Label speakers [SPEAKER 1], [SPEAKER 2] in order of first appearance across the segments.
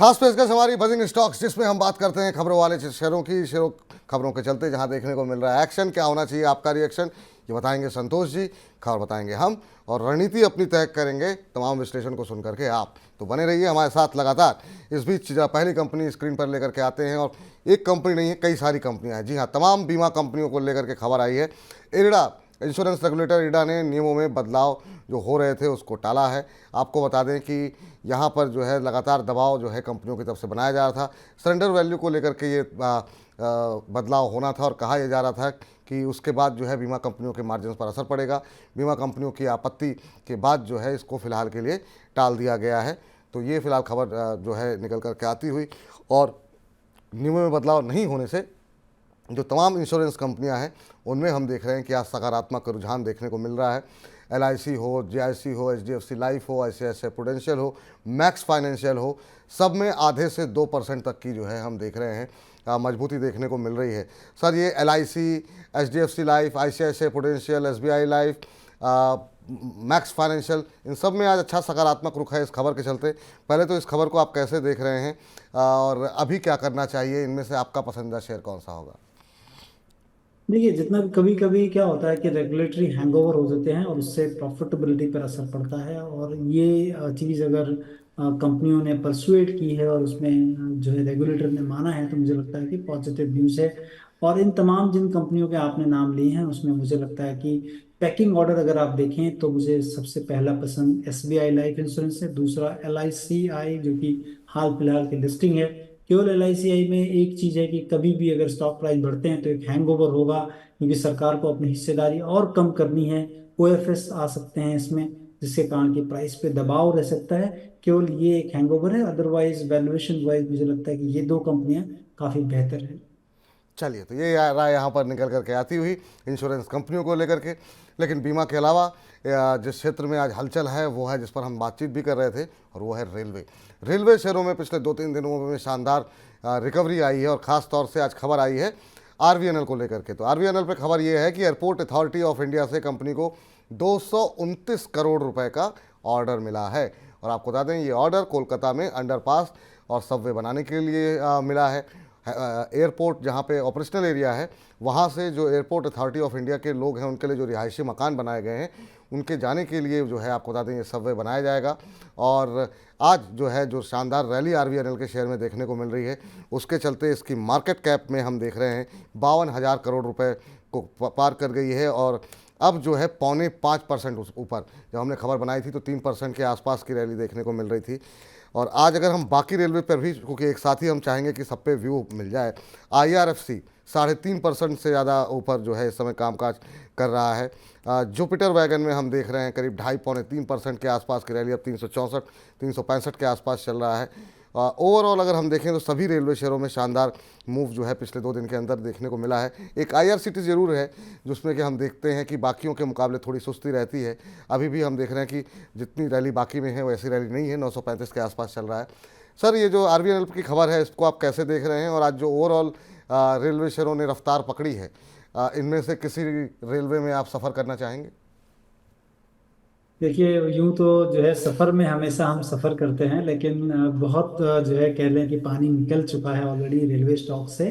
[SPEAKER 1] खास पेशकश हमारी बजिंग स्टॉक्स, जिसमें हम बात करते हैं खबरों वाले शेयरों की। शेयरों खबरों के चलते जहां देखने को मिल रहा है एक्शन, क्या होना चाहिए आपका रिएक्शन, ये बताएंगे संतोष जी, खबर बताएंगे हम, और रणनीति अपनी तय करेंगे तमाम विश्लेषण को सुन करके आप। तो बने रहिए हमारे साथ लगातार। इस बीच जरा पहली कंपनी स्क्रीन पर लेकर के आते हैं, और एक कंपनी नहीं है, कई सारी कंपनियां हैं। जी हाँ, तमाम बीमा कंपनियों को लेकर के खबर आई है। इरडा इंश्योरेंस रेगुलेटर इरडा ने नियमों में बदलाव जो हो रहे थे उसको टाला है। आपको बता दें कि यहाँ पर जो है लगातार दबाव जो है कंपनियों की तरफ से बनाया जा रहा था। सरेंडर वैल्यू को लेकर के ये बदलाव होना था, और कहा यह जा रहा था कि उसके बाद जो है बीमा कंपनियों के मार्जिन पर असर पड़ेगा। बीमा कंपनियों की आपत्ति के बाद जो है इसको फिलहाल के लिए टाल दिया गया है। तो ये फिलहाल खबर जो है निकल कर के आती हुई, और नियमों में बदलाव नहीं होने से जो तमाम इंश्योरेंस कंपनियां हैं उनमें हम देख रहे हैं कि आज सकारात्मक रुझान देखने को मिल रहा है। LIC हो, JIC हो, HDFC लाइफ हो, ICICI प्रूडेंशियल हो, मैक्स फाइनेंशियल हो, सब में आधे से 2% तक की जो है हम देख रहे हैं मजबूती देखने को मिल रही है। सर, ये LIC, HDFC life, ICICI Prudential, SBI life, Max Financial, इन सब में आज अच्छा सकारात्मक रुख है इस खबर के चलते। पहले तो इस खबर को आप कैसे देख रहे हैं, और अभी क्या करना चाहिए, इनमें से आपका पसंदीदा शेयर कौन सा होगा?
[SPEAKER 2] देखिए, जितना कभी कभी क्या होता है कि रेगुलेटरी हैंगओवर हो जाते हैं और उससे प्रॉफिटेबिलिटी पर असर पड़ता है। और ये चीज़ अगर कंपनियों ने परसुएट की है और उसमें जो है रेगुलेटर ने माना है, तो मुझे लगता है कि पॉजिटिव न्यूज़ है। और इन तमाम जिन कंपनियों के आपने नाम लिए हैं उसमें मुझे लगता है कि पैकिंग ऑर्डर अगर आप देखें तो मुझे सबसे पहला पसंद SBI लाइफ इंश्योरेंस है। दूसरा LICI, जो कि हाल फिलहाल की लिस्टिंग है। केवल LICI में एक चीज है कि कभी भी अगर स्टॉक प्राइस बढ़ते हैं तो एक हैंगओवर होगा, क्योंकि सरकार को अपनी हिस्सेदारी और कम करनी है। OFS आ सकते हैं इसमें, जिसके कारण कि प्राइस पे दबाव रह सकता है। केवल ये एक हैंगओवर है, अदरवाइज वैल्यूएशन वाइज मुझे लगता है कि ये दो कंपनियां काफी बेहतर है।
[SPEAKER 1] चलिए, तो ये राय यहाँ पर निकल करके आती हुई इंश्योरेंस कंपनियों को लेकर के। लेकिन बीमा के अलावा जिस क्षेत्र में आज हलचल है वो है, जिस पर हम बातचीत भी कर रहे थे, और वो है रेलवे। रेलवे शेयरों में पिछले 2-3 दिनों में शानदार रिकवरी आई है, और ख़ास तौर से आज खबर आई है RVNL को लेकर के। तो RVNL पे खबर ये है कि एयरपोर्ट अथॉरिटी ऑफ इंडिया से कंपनी को 229 करोड़ रुपए का ऑर्डर मिला है। और आपको बता दें, ये ऑर्डर कोलकाता में अंडरपास और सबवे बनाने के लिए मिला है। एयरपोर्ट जहाँ पे ऑपरेशनल एरिया है, वहाँ से जो एयरपोर्ट अथॉरिटी ऑफ इंडिया के लोग हैं उनके लिए जो रिहायशी मकान बनाए गए हैं, उनके जाने के लिए जो है आपको बता दें ये सबवे बनाया जाएगा। और आज जो है जो शानदार रैली RVNL के शेयर में देखने को मिल रही है, उसके चलते इसकी मार्केट कैप में हम देख रहे हैं 52,000 करोड़ रुपए को पार कर गई है। और अब जो है 4.25% ऊपर, जब हमने खबर बनाई थी तो 3% के आसपास की रैली देखने को मिल रही थी। और आज अगर हम बाकी रेलवे पर भी, क्योंकि एक साथ ही हम चाहेंगे कि सब पे व्यू मिल जाए, IRFC 3.5% से ज़्यादा ऊपर जो है इस समय कामकाज कर रहा है। जुपिटर वैगन में हम देख रहे हैं करीब 2.5-3% के आसपास की रैली, अब 364-365 के आसपास चल रहा है। ओवरऑल अगर हम देखें तो सभी रेलवे शेयरों में शानदार मूव जो है पिछले 2 दिन के अंदर देखने को मिला है। एक IRCTC ज़रूर है जिसमें कि हम देखते हैं कि बाकियों के मुकाबले थोड़ी सुस्ती रहती है। अभी भी हम देख रहे हैं कि जितनी रैली बाकी में है वैसी रैली नहीं है, 935 के आसपास चल रहा है। सर, ये जो RVNL की खबर है इसको आप कैसे देख रहे हैं, और आज जो ओवरऑल रेलवे शेयरों ने रफ्तार पकड़ी है, इनमें से किसी रेलवे में आप सफ़र करना चाहेंगे?
[SPEAKER 2] देखिए, यूं तो जो है सफर में हमेशा हम सफर करते हैं, लेकिन बहुत जो है कह लें कि पानी निकल चुका है ऑलरेडी रेलवे स्टॉक से।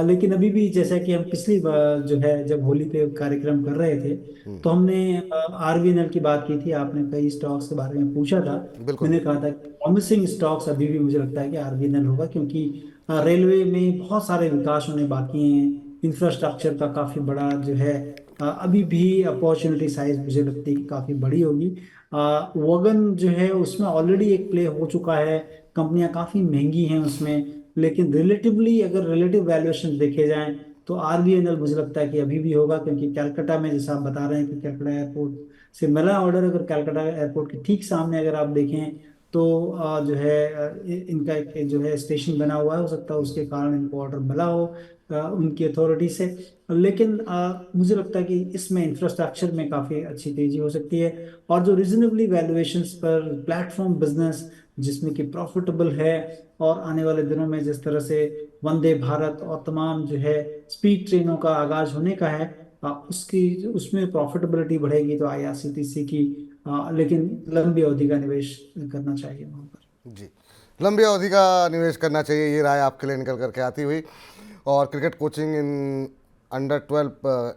[SPEAKER 2] लेकिन अभी भी जैसा कि हम पिछली बार जो है जब होली पे कार्यक्रम कर रहे थे, तो हमने RVNL की बात की थी। आपने कई स्टॉक्स के बारे में पूछा था।
[SPEAKER 1] बिल्कुल
[SPEAKER 2] मैंने
[SPEAKER 1] बिल्कुल।
[SPEAKER 2] कहा था कि प्रॉमिसिंग स्टॉक्स अभी भी मुझे लगता है कि RVNL होगा, क्योंकि रेलवे में बहुत सारे विकास होने बाकी हैं। इंफ्रास्ट्रक्चर का काफी बड़ा जो है अभी भी अपॉर्चुनिटी साइज मुझे लगती है कि काफी बड़ी होगी। वगन जो है उसमें ऑलरेडी एक प्ले हो चुका है। कंपनियां काफी महंगी हैं उसमें, लेकिन रिलेटिवली अगर रिलेटिव वैल्यूएशन देखे जाएं तो RVNL मुझे लगता है कि अभी भी होगा, क्योंकि कैलकाटा में जैसा आप बता रहे हैं कि कैलकाटा एयरपोर्ट से मिला ऑर्डर, अगर कैलकाटा एयरपोर्ट के ठीक सामने अगर आप देखें तो जो है इनका एक जो है स्टेशन बना हुआ है, हो सकता है उसके कारण इनको ऑर्डर मिला हो उनकी अथॉरिटी से। लेकिन मुझे लगता है कि इसमें इंफ्रास्ट्रक्चर में काफी अच्छी तेजी हो सकती है। और जो रीजनेबली वैल्यूएशंस पर प्लेटफॉर्म बिजनेस जिसमें कि प्रॉफिटेबल है, और आने वाले दिनों में जिस तरह से वंदे भारत और तमाम जो है स्पीड ट्रेनों का आगाज होने का है, उसकी उसमें प्रॉफिटेबिलिटी बढ़ेगी तो IRCTC की। लेकिन लंबी अवधि का निवेश करना चाहिए वहां पर।
[SPEAKER 1] जी, लंबी अवधि का निवेश करना चाहिए, ये राय आपके लिए निकल करके आती हुई। और क्रिकेट कोचिंग इन अंडर 12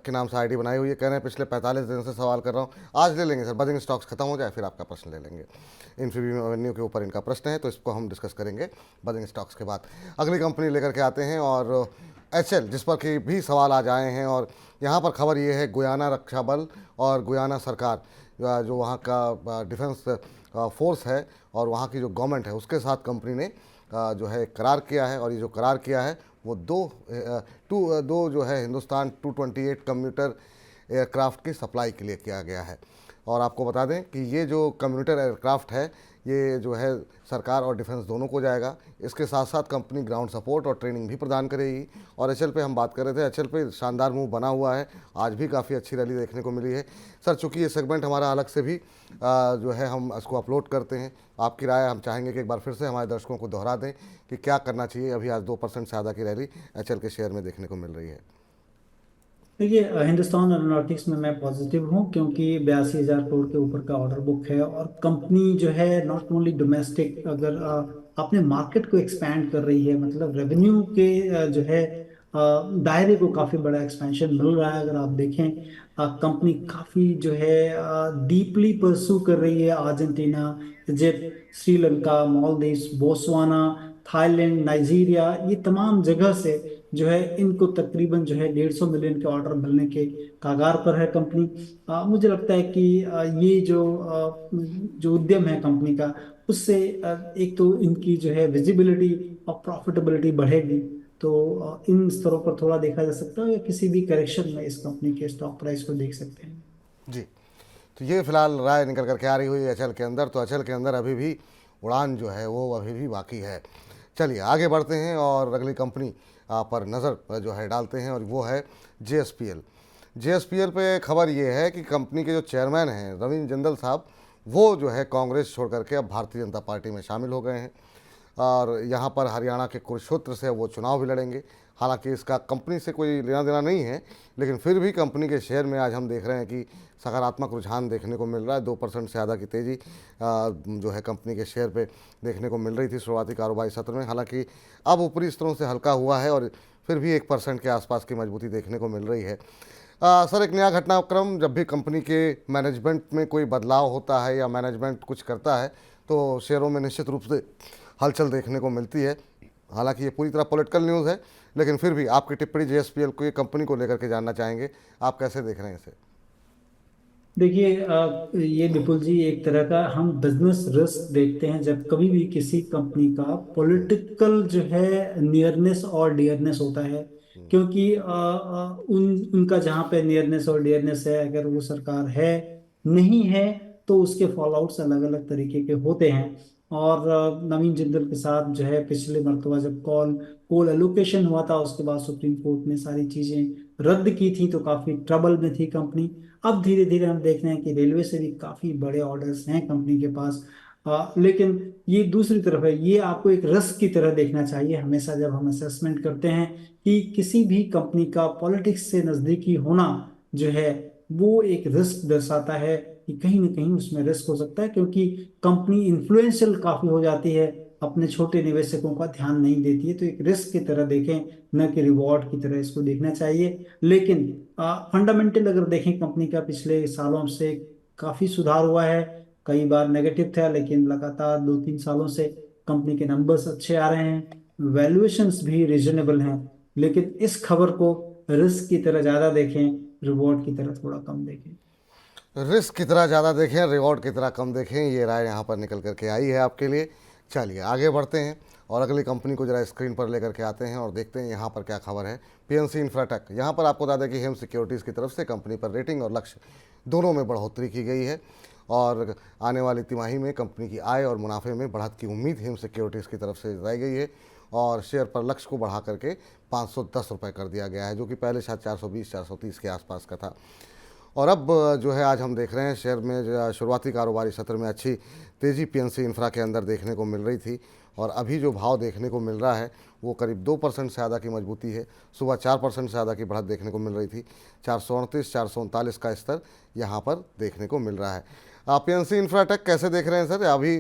[SPEAKER 1] के नाम से आईडी बनाई हुई है। कह रहे हैं पिछले 45 दिन से सवाल कर रहा हूँ, आज ले लेंगे सर, बजिंग स्टॉक्स खत्म हो जाए फिर आपका प्रश्न ले लेंगे। इन्फीबीम एवेन्यू के ऊपर इनका प्रश्न है, तो इसको हम डिस्कस करेंगे बजिंग स्टॉक्स के बाद। अगली कंपनी लेकर के आते हैं और एचएल, जिस पर कि भी सवाल आज आए हैं। और यहाँ पर खबर ये है, गुयाना रक्षा बल और गुयाना सरकार, जो वहाँ का डिफेंस फोर्स है और वहाँ की जो गवर्नमेंट है, उसके साथ कंपनी ने जो है करार किया है। और ये जो करार किया है वो दो जो है हिंदुस्तान 228 कम्यूटर एयरक्राफ्ट की सप्लाई के लिए किया गया है। और आपको बता दें कि ये जो कम्यूटर एयरक्राफ्ट है, ये जो है सरकार और डिफेंस दोनों को जाएगा। इसके साथ साथ कंपनी ग्राउंड सपोर्ट और ट्रेनिंग भी प्रदान करेगी। और एचएल पे हम बात कर रहे थे, एचएल पे शानदार मूव बना हुआ है, आज भी काफ़ी अच्छी रैली देखने को मिली है। सर, चूँकि ये सेगमेंट हमारा अलग से भी जो है हम इसको अपलोड करते हैं, आपकी राय हम चाहेंगे कि एक बार फिर से हमारे दर्शकों को दोहरा दें कि क्या करना चाहिए। अभी आज 2% से ज़्यादा की रैली एचएल के शेयर में देखने को मिल रही है।
[SPEAKER 2] देखिए, हिंदुस्तान एरोनॉटिक्स में मैं पॉजिटिव हूँ क्योंकि 82,000 करोड़ के ऊपर का ऑर्डर बुक है और कंपनी जो है नॉट ओनली डोमेस्टिक, अगर अपने मार्केट को एक्सपैंड कर रही है, मतलब रेवेन्यू के जो है दायरे को काफ़ी बड़ा एक्सपेंशन मिल रहा है। अगर आप देखें, कंपनी काफ़ी जो है डीपली परसू कर रही है Argentina, Egypt, Sri Lanka, Maldives, Botswana, Thailand, Nigeria, ये तमाम जगह से जो है इनको तकरीबन जो है 150 मिलियन के ऑर्डर मिलने के कागार पर है कंपनी। मुझे लगता है कि ये जो उद्यम है कंपनी का, उससे एक तो इनकी जो है विजिबिलिटी और प्रॉफिटेबिलिटी बढ़ेगी। तो इन स्तरों पर थोड़ा देखा जा सकता है, या किसी भी करेक्शन में इस कंपनी के स्टॉक प्राइस को देख सकते हैं।
[SPEAKER 1] जी, तो ये फिलहाल राय निकल करके आ रही हुई एचएल के अंदर। तो एचएल के अंदर अभी भी उड़ान जो है वो अभी भी बाकी है। चलिए आगे बढ़ते हैं और अगली कंपनी पर नज़र जो है डालते हैं, और वो है जेएसपीएल। जेएसपीएल पे खबर ये है कि कंपनी के जो चेयरमैन हैं रविंद्र जिंदल साहब, वो जो है कांग्रेस छोड़ करके अब भारतीय जनता पार्टी में शामिल हो गए हैं। और यहाँ पर हरियाणा के कुरुक्षेत्र से वो चुनाव भी लड़ेंगे। हालांकि इसका कंपनी से कोई लेना देना नहीं है, लेकिन फिर भी कंपनी के शेयर में आज हम देख रहे हैं कि सकारात्मक रुझान देखने को मिल रहा है। 2% से ज़्यादा की तेज़ी जो है कंपनी के शेयर पे देखने को मिल रही थी शुरुआती कारोबारी सत्र में। हालांकि अब ऊपरी स्तरों से हल्का हुआ है और फिर भी 1% के आसपास की मजबूती देखने को मिल रही है। सर, एक नया घटनाक्रम, जब भी कंपनी के मैनेजमेंट में कोई बदलाव होता है या मैनेजमेंट कुछ करता है तो शेयरों में निश्चित रूप से हलचल देखने को मिलती है। हालांकि ये पूरी तरह पॉलिटिकल न्यूज़ है, लेकिन फिर भी आपकी टिप्पणी जेएसपीएल को, ये कंपनी को लेकर के जानना चाहेंगे, आप कैसे देख रहे हैं इसे?
[SPEAKER 2] देखिए, ये विपुल जी, एक तरह का हम बिजनेस रिस्क देखते हैं जब कभी भी किसी कंपनी का पॉलिटिकल जो है नियरनेस और डियरनेस होता है। क्योंकि उनका जहाँ पे नियरनेस और डियरनेस है, अगर वो सरकार है नहीं है, तो उसके फॉल आउट्स अलग अलग तरीके के होते हैं। और नवीन जिंदल के साथ जो है पिछले मरतबा जब कोल एलोकेशन हुआ था, उसके बाद सुप्रीम कोर्ट ने सारी चीजें रद्द की थी, तो काफी ट्रबल में थी कंपनी। अब धीरे धीरे हम देख रहे हैं कि रेलवे से भी काफी बड़े ऑर्डर्स हैं कंपनी के पास। लेकिन ये दूसरी तरफ है, ये आपको एक रिस्क की तरह देखना चाहिए हमेशा जब हम असेसमेंट करते हैं कि किसी भी कंपनी का पॉलिटिक्स से नजदीकी होना जो है वो एक रिस्क दर्शाता है कि कहीं ना कहीं उसमें रिस्क हो सकता है, क्योंकि कंपनी इन्फ्लुएंशियल काफी हो जाती है, अपने छोटे निवेशकों का ध्यान नहीं देती है। तो एक रिस्क की तरह देखें, न कि रिवॉर्ड की तरह इसको देखना चाहिए। लेकिन फंडामेंटल अगर देखें कंपनी का, पिछले सालों से काफी सुधार हुआ है। कई बार नेगेटिव था, लेकिन लगातार 2-3 सालों से कंपनी के नंबर्स अच्छे आ रहे हैं, वैल्यूएशंस भी रिजनेबल हैं। लेकिन इस खबर को रिस्क की तरह ज्यादा देखें, रिवॉर्ड की तरह थोड़ा कम देखें।
[SPEAKER 1] रिस्क की तरह ज़्यादा देखें, रिवॉर्ड की तरह कम देखें, ये राय यहाँ पर निकल करके आई है आपके लिए। चलिए आगे बढ़ते हैं और अगली कंपनी को जरा स्क्रीन पर लेकर के आते हैं और देखते हैं यहाँ पर क्या खबर है। पीएनसी इंफ्राटेक, यहाँ पर आपको बता दें कि हेम सिक्योरिटीज़ की तरफ से कंपनी पर रेटिंग और लक्ष्य दोनों में बढ़ोतरी की गई है और आने वाली तिमाही में कंपनी की आय और मुनाफे में बढ़त की उम्मीद हेम सिक्योरिटीज़ की तरफ से जताई गई है। और शेयर पर लक्ष्य को बढ़ा करके 510 रुपये कर दिया गया है, जो कि पहले शायद 420-430 के आसपास का था। और अब जो है आज हम देख रहे हैं शेयर में शुरुआती कारोबारी सत्र में अच्छी तेज़ी पीएनसी इंफ्रा के अंदर देखने को मिल रही थी, और अभी जो भाव देखने को मिल रहा है वो करीब 2% से ज़्यादा की मजबूती है। सुबह 4% से ज़्यादा की बढ़त देखने को मिल रही थी, 438-439 का स्तर यहाँ पर देखने को मिल रहा है। पीएनसी इंफ्राटेक कैसे देख रहे हैं सर? अभी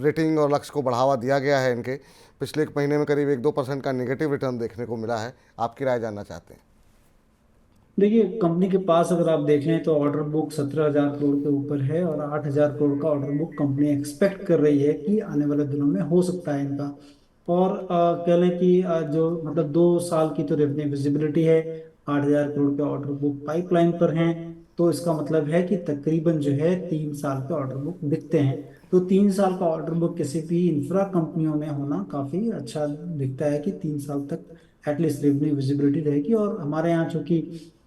[SPEAKER 1] रेटिंग और लक्ष्य को बढ़ावा दिया गया है इनके, पिछले एक महीने में करीब 1-2% का नेगेटिव रिटर्न देखने को मिला है, आपकी राय जानना चाहते हैं।
[SPEAKER 2] देखिए, कंपनी के पास अगर आप देखें तो ऑर्डर बुक 17,000 करोड़ के ऊपर है, और 8,000 करोड़ का ऑर्डर बुक कंपनी एक्सपेक्ट कर रही है कि आने वाले दिनों में हो सकता है इनका। और कह लें कि जो मतलब 2 साल की तो रेवेन्यू विजिबिलिटी है, 8,000 करोड़ के ऑर्डर बुक पाइपलाइन पर हैं। तो इसका मतलब है कि तकरीबन जो है 3 साल के ऑर्डर बुक दिखते हैं। तो 3 साल का ऑर्डर बुक किसी भी इंफ्रा कंपनियों में होना काफी अच्छा दिखता है कि 3 साल तक एटलीस्ट रेवेन्यू विजिबिलिटी रहेगी। और हमारे यहाँ चूंकि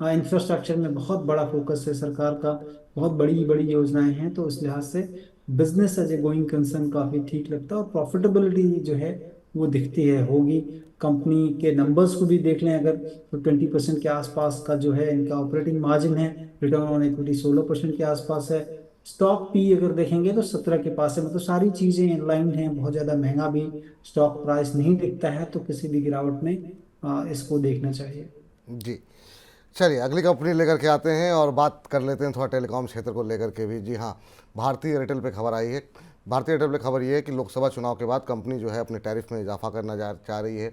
[SPEAKER 2] इंफ्रास्ट्रक्चर में बहुत बड़ा फोकस है सरकार का, बहुत बड़ी बड़ी योजनाएं हैं, तो इस लिहाज से business as a going concern काफी ठीक लगता है, और प्रॉफिटेबिलिटी जो है वो दिखती है होगी। कंपनी के नंबर्स को भी देख लें अगर, तो 20% के आसपास का जो है इनका ऑपरेटिंग मार्जिन है, रिटर्न ऑन इक्विटी 16% के आसपास है। स्टॉक पी अगर देखेंगे तो 17 के पास है, मतलब सारी चीजें इनलाइन हैं, बहुत ज्यादा महंगा भी स्टॉक प्राइस नहीं दिखता है, तो किसी भी गिरावट में इसको देखना चाहिए।
[SPEAKER 1] जी, चलिए अगली कंपनी लेकर के आते हैं और बात कर लेते हैं थोड़ा टेलीकॉम क्षेत्र को लेकर के भी। जी हाँ, भारतीय एयरटेल पे खबर आई है। भारतीय एयरटेल पे खबर ये है कि लोकसभा चुनाव के बाद कंपनी जो है अपने टैरिफ में इजाफा करना चाह रही है।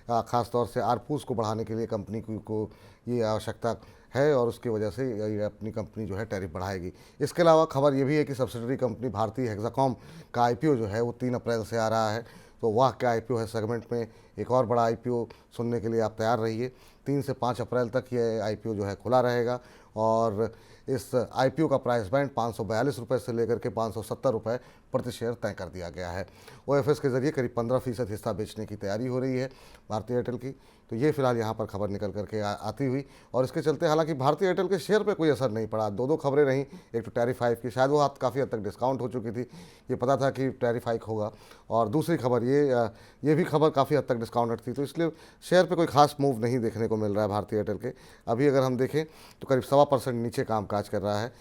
[SPEAKER 1] ख़ास तौर से आरपूस को बढ़ाने के लिए कंपनी को ये आवश्यकता है, और उसकी वजह से ये अपनी कंपनी जो है टैरिफ बढ़ाएगी। इसके अलावा खबर ये भी है कि सब्सिडरी कंपनी भारतीय हेक्साकॉम का आईपीओ जो है वो 3 अप्रैल से आ रहा है। तो वाह क्या आईपीओ है, सेगमेंट में एक और बड़ा आईपीओ सुनने के लिए आप तैयार रहिए। 3 से 5 अप्रैल तक ये आईपीओ जो है खुला रहेगा, और इस आईपीओ का प्राइस बैंड 542 रुपये से लेकर के 570 रुपये प्रति शेयर तय कर दिया गया है। ओएफएस के जरिए करीब 15% हिस्सा बेचने की तैयारी हो रही है भारतीय एयरटेल की। तो ये फिलहाल यहाँ पर खबर निकल करके आती हुई, और इसके चलते हालांकि भारतीय एयरटेल के शेयर पे कोई असर नहीं पड़ा। दो खबरें रहीं, एक तो टैरिफ हाइक की, शायद वो हाथ काफ़ी हद तक डिस्काउंट हो चुकी थी, ये पता था कि टैरिफ हाइक होगा, और दूसरी खबर ये भी खबर काफ़ी हद तक डिस्काउंटेड थी, तो इसलिए शेयर पे कोई खास मूव नहीं देखने को मिल रहा है भारतीय एयरटेल के। अभी अगर हम देखें तो करीब 1.25% नीचे कामकाज कर रहा है।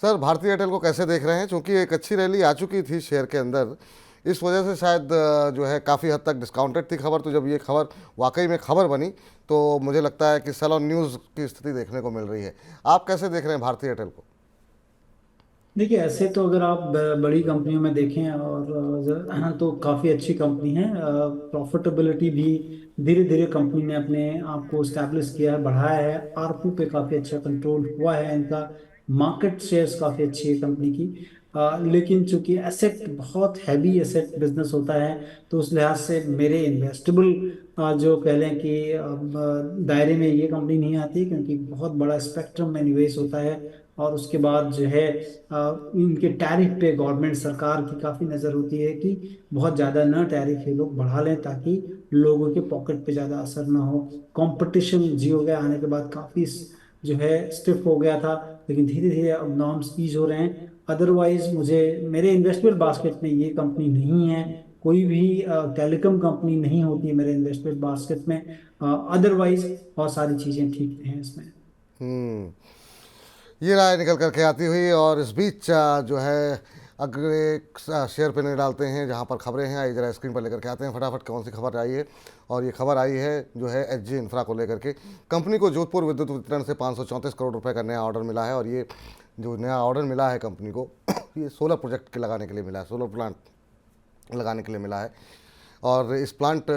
[SPEAKER 1] सर भारतीय एयरटेल को कैसे देख रहे हैं? क्योंकि एक अच्छी रैली आ चुकी थी शेयर के अंदर, इस वजह से शायद जो है काफ़ी हद तक डिस्काउंटेड थी खबर। तो जब ये खबर वाकई में खबर बनी तो मुझे लगता है कि सेल ऑन न्यूज़ की स्थिति देखने को मिल रही है। आप कैसे देख रहे हैं भारतीय एयरटेल को?
[SPEAKER 2] देखिए, ऐसे तो अगर आप बड़ी कंपनियों में देखें और तो काफ़ी अच्छी कंपनी है। प्रॉफिटेबिलिटी भी धीरे धीरे कंपनी ने अपने आप को स्टैब्लिश किया है, बढ़ाया है। आरपू पे काफ़ी अच्छा कंट्रोल हुआ है इनका। मार्केट शेयर्स काफ़ी अच्छी है कंपनी की। लेकिन चूंकि एसेट बहुत हैवी एसेट बिजनेस होता है, तो उस लिहाज से मेरे इन्वेस्टेबल जो कह लें कि दायरे में ये कंपनी नहीं आती, क्योंकि बहुत बड़ा स्पेक्ट्रम में निवेश होता है। और उसके बाद जो है इनके टैरिफ पे गवर्नमेंट सरकार की काफ़ी नज़र होती है कि बहुत ज़्यादा ना टैरिफ ये लोग बढ़ा लें, ताकि लोगों के पॉकेट पे ज़्यादा असर ना हो। कंपटीशन जियो के आने के बाद काफ़ी जो है स्टिफ हो गया था, लेकिन धीरे धीरे अब नॉर्म्स ईज हो रहे हैं। अदरवाइज मुझे मेरे इन्वेस्टमेंट बास्केट में ये कंपनी नहीं है। कोई भी टेलीकॉम कंपनी नहीं होती है मेरे इन्वेस्टमेंट बास्केट में। अदरवाइज बहुत सारी चीज़ें ठीक हैं इसमें।
[SPEAKER 1] हम्म, ये राय निकल करके आती हुई, और इस बीच जो है अगले शेयर पे नहीं डालते हैं जहाँ पर खबरें हैं, आई जरा स्क्रीन पर लेकर के आते हैं फटाफट कौन सी खबर आई है। और ये खबर आई है जो है एचजी इंफ्रा को लेकर के। कंपनी को जोधपुर विद्युत वितरण से 534 करोड़ रुपए का नया ऑर्डर मिला है, और ये जो नया ऑर्डर मिला है कंपनी को ये सोलर प्रोजेक्ट के लगाने के लिए मिला है, सोलर प्लांट लगाने के लिए मिला है। और इस प्लांट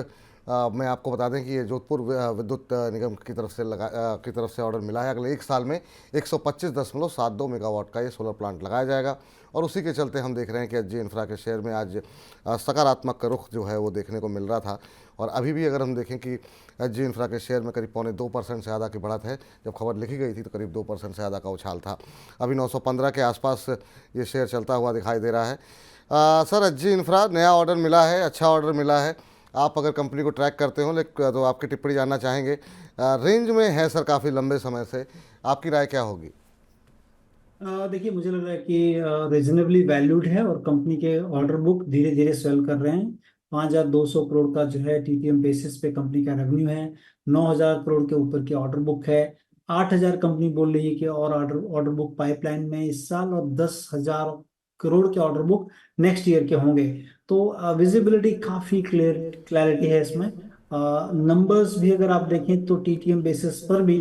[SPEAKER 1] मैं आपको बता दें कि ये जोधपुर विद्युत निगम की तरफ से ऑर्डर मिला है। अगले 1 साल में 125.72 मेगावाट का ये सोलर प्लांट लगाया जाएगा, और उसी के चलते हम देख रहे हैं कि एचजी इंफ्रा के शेयर में आज सकारात्मक रुख जो है वो देखने को मिल रहा था। और अभी भी अगर हम देखें कि एचजी इंफ्रा के शेयर में करीब 2.25% से ज़्यादा की बढ़त है। जब खबर लिखी गई थी तो करीब 2% से ज़्यादा का उछाल था। अभी 915 के आसपास ये शेयर चलता हुआ दिखाई दे रहा है। सर एचजी इंफ्रा नया ऑर्डर मिला है, अच्छा ऑर्डर मिला है। आप अगर कंपनी को ट्रैक करते हो लेकिन तो आपकी टिप्पणी जानना चाहेंगे। रेंज में है सर काफ़ी लंबे समय से, आपकी राय क्या होगी?
[SPEAKER 2] देखिए, मुझे लग रहा है कि रीजनेबली वैल्यूड है, और कंपनी के ऑर्डर बुक धीरे धीरे स्वेल कर रहे हैं। 5,200 करोड़ का जो है टीटीएम बेसिस पे कंपनी का रेवेन्यू है। 9,000 करोड़ के ऊपर की ऑर्डर बुक है। 8,000 कंपनी बोल रही है कि और ऑर्डर ऑर्डर बुक पाइपलाइन में इस साल, और 10,000 करोड़ के ऑर्डर बुक नेक्स्ट ईयर के होंगे। तो विजिबिलिटी काफी क्लियरिटी है इसमें। नंबर्स भी अगर आप देखें तो टीटीएम बेसिस पर भी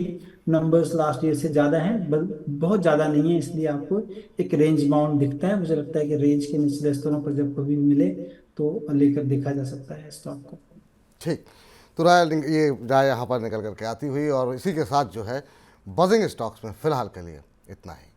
[SPEAKER 2] नंबर्स लास्ट ईयर से ज़्यादा हैं, बहुत ज़्यादा नहीं है, इसलिए आपको एक रेंज बाउंड दिखता है। मुझे लगता है कि रेंज के निचले स्तरों पर जब कभी भी मिले तो लेकर देखा जा सकता है स्टॉक को।
[SPEAKER 1] ठीक। तो ये राय यहाँ पर निकल करके आती हुई, और इसी के साथ जो है बजिंग स्टॉक्स में फिलहाल के लिए इतना ही।